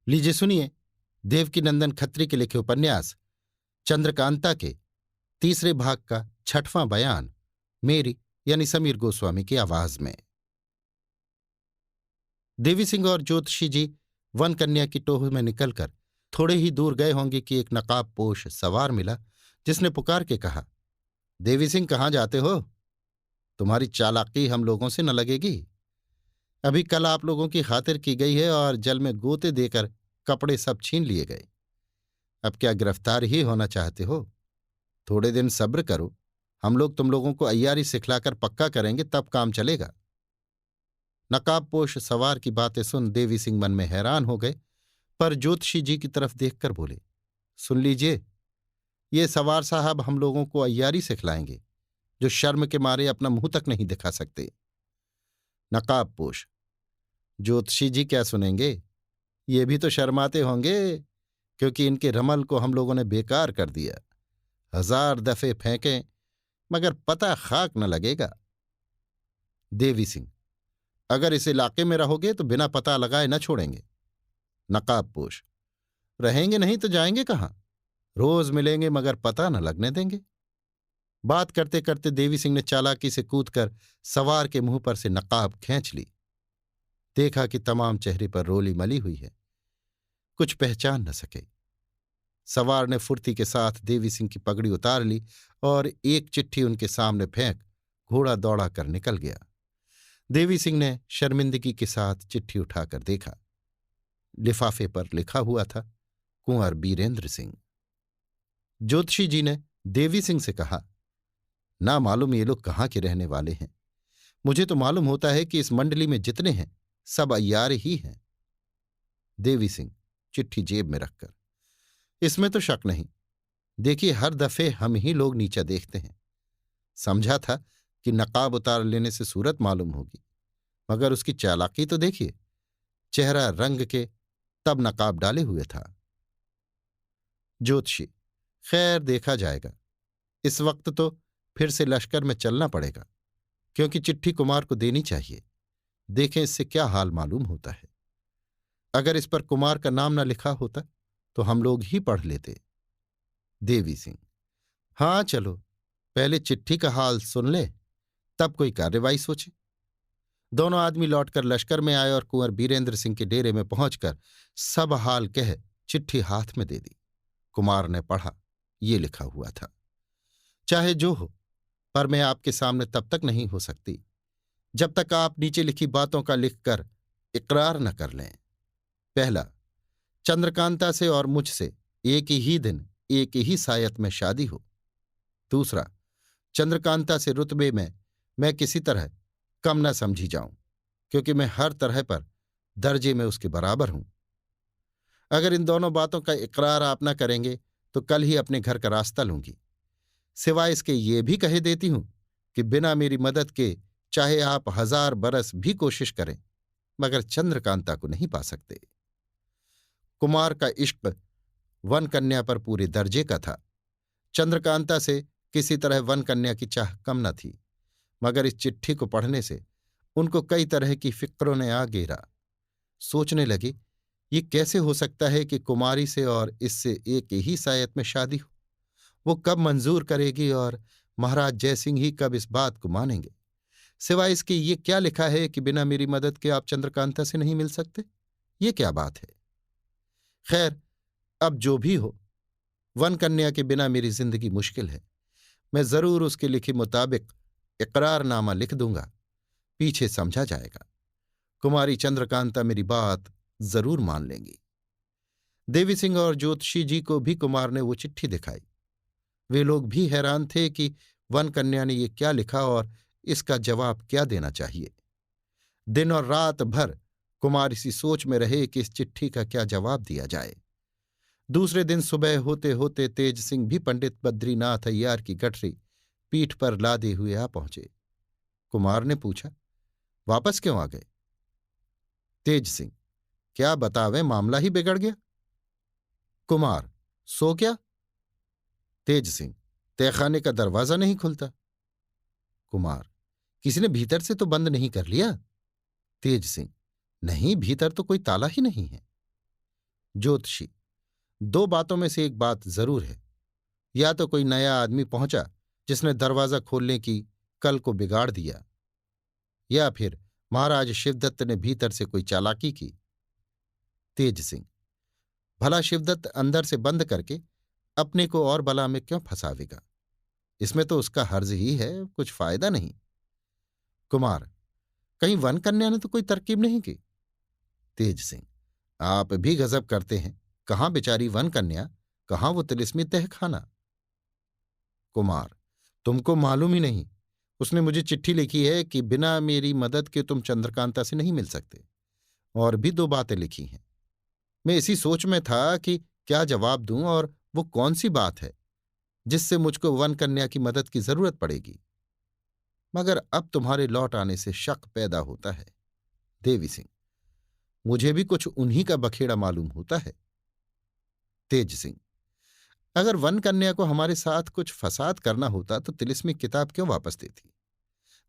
लीजिए सुनिए देवकीनंदन खत्री के लिखे उपन्यास चंद्रकांता के तीसरे भाग का छठवां बयान मेरी यानी समीर गोस्वामी की आवाज में। देवी सिंह और ज्योतिषी जी वन कन्या की टोह में निकलकर थोड़े ही दूर गए होंगे कि एक नकाबपोश सवार मिला, जिसने पुकार के कहा, देवी सिंह कहाँ जाते हो? तुम्हारी चालाकी हम लोगों से न लगेगी। अभी कल आप लोगों की खातिर की गई है और जल में गोते देकर कपड़े सब छीन लिए गए। अब क्या गिरफ्तार ही होना चाहते हो? थोड़े दिन सब्र करो, हम लोग तुम लोगों को अय्यारी सिखलाकर पक्का करेंगे, तब काम चलेगा। नकाबपोश सवार की बातें सुन देवी सिंह मन में हैरान हो गए, पर ज्योतिषी जी की तरफ देखकर बोले, सुन लीजिए, ये सवार साहब हम लोगों को अय्यारी सिखलाएंगे, जो शर्म के मारे अपना मुंह तक नहीं दिखा सकते। नकाबपोश, ज्योतिषी जी क्या सुनेंगे? ये भी तो शर्माते होंगे, क्योंकि इनके रमल को हम लोगों ने बेकार कर दिया। 1000 दफे फेंकें मगर पता खाक न लगेगा। देवी सिंह, अगर इस इलाके में रहोगे तो बिना पता लगाए न छोड़ेंगे। नकाबपोश, रहेंगे नहीं तो जाएंगे कहाँ? रोज मिलेंगे मगर पता न लगने देंगे। बात करते करते देवी सिंह ने चालाकी से कूदकर सवार के मुंह पर से नकाब खींच ली। देखा कि तमाम चेहरे पर रोली मली हुई है, कुछ पहचान न सके। सवार ने फुर्ती के साथ देवी सिंह की पगड़ी उतार ली और एक चिट्ठी उनके सामने फेंक घोड़ा दौड़ा कर निकल गया। देवी सिंह ने शर्मिंदगी के साथ चिट्ठी उठाकर देखा। लिफाफे पर लिखा हुआ था, कुंवर बीरेंद्र सिंह। ज्योतिषी जी ने देवी सिंह से कहा, ना मालूम ये लोग कहाँ के रहने वाले हैं। मुझे तो मालूम होता है कि इस मंडली में जितने हैं सब अय्यार ही हैं। देवी सिंह चिट्ठी जेब में रखकर, इसमें तो शक नहीं। देखिए, हर दफे हम ही लोग नीचा देखते हैं। समझा था कि नकाब उतार लेने से सूरत मालूम होगी, मगर उसकी चालाकी तो देखिए। चेहरा रंग के तब नकाब डाले हुए था। ज्योतिषी, खैर देखा जाएगा। इस वक्त तो फिर से लश्कर में चलना पड़ेगा, क्योंकि चिट्ठी कुमार को देनी चाहिए। देखें इससे क्या हाल मालूम होता है। अगर इस पर कुमार का नाम न लिखा होता तो हम लोग ही पढ़ लेते। देवी सिंह, हाँ चलो, पहले चिट्ठी का हाल सुन ले, तब कोई कार्रवाई सोचे। दोनों आदमी लौटकर लश्कर में आए और कुंवर बीरेंद्र सिंह के डेरे में पहुंचकर सब हाल कह चिट्ठी हाथ में दे दी। कुमार ने पढ़ा, ये लिखा हुआ था, चाहे जो हो, पर मैं आपके सामने तब तक नहीं हो सकती जब तक आप नीचे लिखी बातों का लिखकर इकरार न कर लें। पहला, चंद्रकांता से और मुझसे एक ही दिन एक ही सायत में शादी हो। दूसरा, चंद्रकांता से रुतबे में मैं किसी तरह कम न समझी जाऊं, क्योंकि मैं हर तरह पर दर्जे में उसके बराबर हूं। अगर इन दोनों बातों का इकरार आप न करेंगे तो कल ही अपने घर का रास्ता लूंगी। सिवाय इसके ये भी कहे देती हूं कि बिना मेरी मदद के चाहे आप 1000 बरस भी कोशिश करें, मगर चंद्रकांता को नहीं पा सकते। कुमार का इश्क वन कन्या पर पूरे दर्जे का था। चंद्रकांता से किसी तरह वन कन्या की चाह कम न थी, मगर इस चिट्ठी को पढ़ने से उनको कई तरह की फिक्रों ने आ घेरा। सोचने लगे, ये कैसे हो सकता है कि कुमारी से और इससे एक ही सायत में शादी हो? वो कब मंजूर करेगी और महाराज जयसिंह ही कब इस बात को मानेंगे? सिवाय इसके ये क्या लिखा है कि बिना मेरी मदद के आप चंद्रकांता से नहीं मिल सकते? ये क्या बात है? खैर, अब जो भी हो, वन कन्या के बिना मेरी जिंदगी मुश्किल है। मैं जरूर उसके लिखे मुताबिक इकरारनामा लिख दूंगा, पीछे समझा जाएगा। कुमारी चंद्रकांता मेरी बात जरूर मान लेंगी। देवी सिंह और ज्योतिषी जी को भी कुमार ने वो चिट्ठी दिखाई। वे लोग भी हैरान थे कि वन कन्या ने ये क्या लिखा और इसका जवाब क्या देना चाहिए। दिन और रात भर कुमार इसी सोच में रहे कि इस चिट्ठी का क्या जवाब दिया जाए। दूसरे दिन सुबह होते होते तेज सिंह भी पंडित बद्रीनाथ अय्यार की गठरी पीठ पर लादे हुए आ पहुंचे। कुमार ने पूछा, वापस क्यों आ गए? तेज सिंह, क्या बतावें, मामला ही बिगड़ गया। कुमार, सो क्या? तेज सिंह, तहखाने का दरवाजा नहीं खुलता। कुमार, किसी ने भीतर से तो बंद नहीं कर लिया? तेज सिंह, नहीं, भीतर तो कोई ताला ही नहीं है। ज्योतिषी, दो बातों में से एक बात जरूर है। या तो कोई नया आदमी पहुंचा जिसने दरवाजा खोलने की कल को बिगाड़ दिया, या फिर महाराज शिवदत्त ने भीतर से कोई चालाकी की। तेज सिंह, भला शिवदत्त अंदर से बंद करके अपने को और बला में क्यों फंसावेगा? इसमें तो उसका हर्ज ही है, कुछ फायदा नहीं। कुमार, कहीं वन कन्या ने तो कोई तरकीब नहीं की? तेज सिंह, आप भी गजब करते हैं। कहाँ बेचारी वन कन्या, कहाँ वो तिलिस्मी तहखाना। कुमार, तुमको मालूम ही नहीं, उसने मुझे चिट्ठी लिखी है कि बिना मेरी मदद के तुम चंद्रकांता से नहीं मिल सकते। और भी दो बातें लिखी हैं। मैं इसी सोच में था कि क्या जवाब दूं, और वो कौन सी बात है जिससे मुझको वन कन्या की मदद की जरूरत पड़ेगी। मगर अब तुम्हारे लौट आने से शक पैदा होता है। देवी सिंह, मुझे भी कुछ उन्हीं का बखेड़ा मालूम होता है। तेज सिंह, अगर वन कन्या को हमारे साथ कुछ फसाद करना होता तो तिलिस्मी किताब क्यों वापस देती?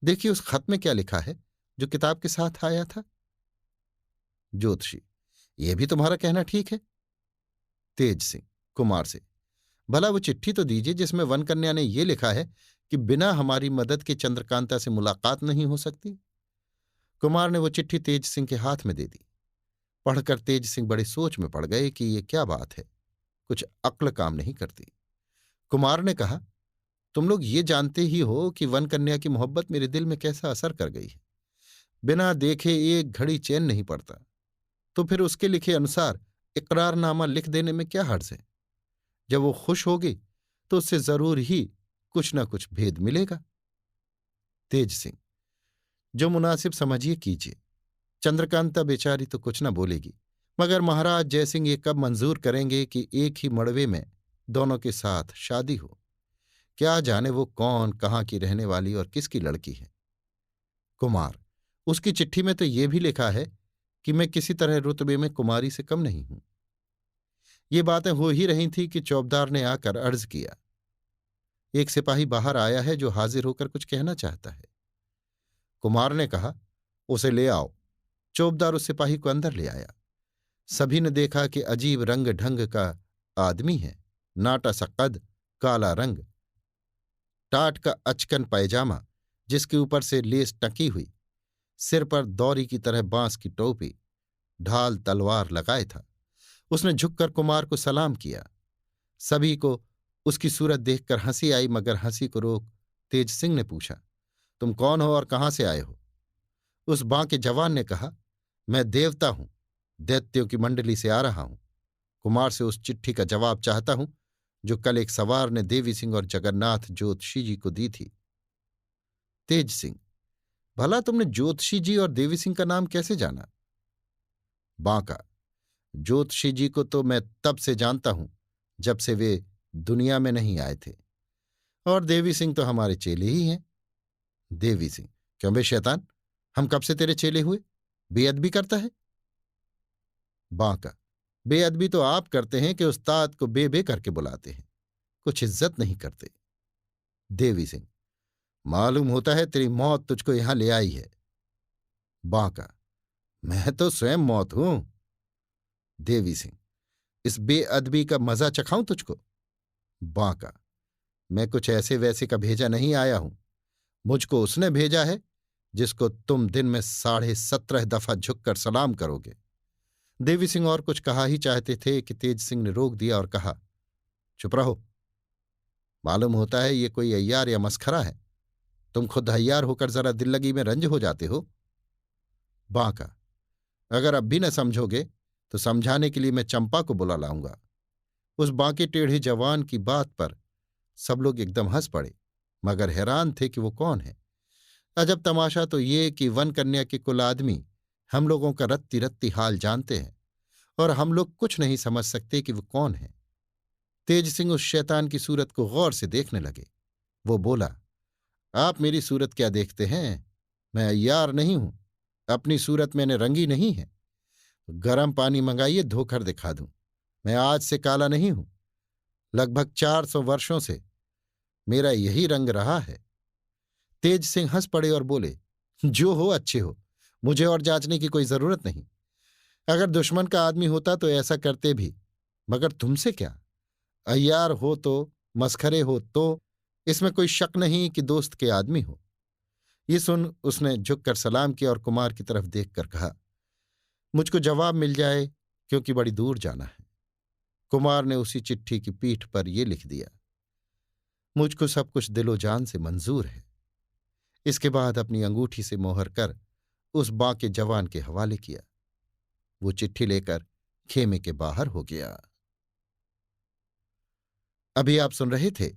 देखिए उस खत में क्या लिखा है जो किताब के साथ आया था। ज्योतिषी, यह भी तुम्हारा कहना ठीक है। तेज सिंह कुमार से, भला वो चिट्ठी तो दीजिए जिसमें वन कन्या ने ये लिखा है कि बिना हमारी मदद के चंद्रकांता से मुलाकात नहीं हो सकती। कुमार ने वो चिट्ठी तेज सिंह के हाथ में दे दी। पढ़कर तेज सिंह बड़े सोच में पड़ गए कि ये क्या बात है, कुछ अक्ल काम नहीं करती। कुमार ने कहा, तुम लोग ये जानते ही हो कि वन कन्या की मोहब्बत मेरे दिल में कैसा असर कर गई है। बिना देखे एक घड़ी चैन नहीं पड़ता, तो फिर उसके लिखे अनुसार इकरारनामा लिख देने में क्या हर्ज है? जब वो खुश होगी तो उससे जरूर ही कुछ न कुछ भेद मिलेगा। तेज सिंह, जो मुनासिब समझिए कीजिए। चंद्रकांता बेचारी तो कुछ न बोलेगी, मगर महाराज जयसिंह ये कब मंजूर करेंगे कि एक ही मड़वे में दोनों के साथ शादी हो? क्या जाने वो कौन, कहाँ की रहने वाली और किसकी लड़की है। कुमार, उसकी चिट्ठी में तो ये भी लिखा है कि मैं किसी तरह रुतबे में कुमारी से कम नहीं हूं। ये बातें हो ही रही थी कि चौबदार ने आकर अर्ज किया। एक सिपाही बाहर आया है जो हाजिर होकर कुछ कहना चाहता है। कुमार ने कहा, उसे ले आओ। चौबदार उस सिपाही को अंदर ले आया। सभी ने देखा कि अजीब रंग ढंग का आदमी है। नाटा सा कद, काला रंग, टाट का अचकन पैजामा जिसके ऊपर से लेस टकी हुई, सिर पर दौरी की तरह बांस की टोपी, ढाल तलवार लगाए था। उसने झुककर कुमार को सलाम किया। सभी को उसकी सूरत देखकर हंसी आई, मगर हंसी को रोक तेज सिंह ने पूछा, तुम कौन हो और कहाँ से आए हो? उस बांके जवान ने कहा, मैं देवता हूं, दैत्यों की मंडली से आ रहा हूं। कुमार से उस चिट्ठी का जवाब चाहता हूं जो कल एक सवार ने देवी सिंह और जगन्नाथ ज्योतिषी जी को दी थी। तेज सिंह, भला तुमने ज्योतिषी जी और देवी सिंह का नाम कैसे जाना? बांका, ज्योतिषी जी को तो मैं तब से जानता हूं जब से वे दुनिया में नहीं आए थे, और देवी सिंह तो हमारे चेले ही हैं। देवी सिंह, क्यों बे शैतान, हम कब से तेरे चेले हुए? बेअदबी करता है। बांका, बेअदबी तो आप करते हैं कि उस्ताद को बे करके बुलाते हैं, कुछ इज्जत नहीं करते। देवी सिंह, मालूम होता है तेरी मौत तुझको यहां ले आई है। बांका, मैं तो स्वयं मौत हूं। देवी सिंह, इस बेअदबी का मजा चखाऊं तुझको? बांका, मैं कुछ ऐसे वैसे का भेजा नहीं आया हूं। मुझको उसने भेजा है जिसको तुम दिन में 17.5 दफा झुककर सलाम करोगे। देवी सिंह और कुछ कहा ही चाहते थे कि तेज सिंह ने रोक दिया और कहा, चुप रहो। मालूम होता है ये कोई अय्यार या मस्खरा है। तुम खुद हय्यार होकर जरा दिल लगी में रंज हो जाते हो। बांका, अगर अब भी न समझोगे तो समझाने के लिए मैं चंपा को बुला लाऊंगा। उस बांके टेढ़े जवान की बात पर सब लोग एकदम हंस पड़े, मगर हैरान थे कि वो कौन है। अजब तमाशा तो ये कि वन कन्या के कुल आदमी हम लोगों का रत्ती रत्ती हाल जानते हैं, और हम लोग कुछ नहीं समझ सकते कि वो कौन है। तेज सिंह उस शैतान की सूरत को गौर से देखने लगे। वो बोला, आप मेरी सूरत क्या देखते हैं? मैं अय्यार नहीं हूं, अपनी सूरत मैंने रंगी नहीं है। गर्म पानी मंगाइए, धोकर दिखा दूं। मैं आज से काला नहीं हूं, लगभग 400 वर्षों से मेरा यही रंग रहा है। तेज सिंह हंस पड़े और बोले, जो हो अच्छे हो, मुझे और जांचने की कोई जरूरत नहीं। अगर दुश्मन का आदमी होता तो ऐसा करते भी, मगर तुमसे क्या? अय्यार हो तो, मसखरे हो तो, इसमें कोई शक नहीं कि दोस्त के आदमी हो। ये सुन उसने झुककर सलाम किया और कुमार की तरफ देखकर कहा, मुझको जवाब मिल जाए, क्योंकि बड़ी दूर जाना है। कुमार ने उसी चिट्ठी की पीठ पर यह लिख दिया, मुझको सब कुछ दिलो जान से मंजूर है। इसके बाद अपनी अंगूठी से मोहर कर उस बांके जवान के हवाले किया। वो चिट्ठी लेकर खेमे के बाहर हो गया। अभी आप सुन रहे थे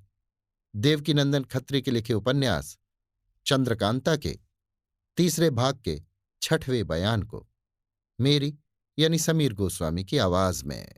देवकीनंदन खत्री के लिखे उपन्यास चंद्रकांता के तीसरे भाग के 6वें बयान को, मेरी यानी समीर गोस्वामी की आवाज में।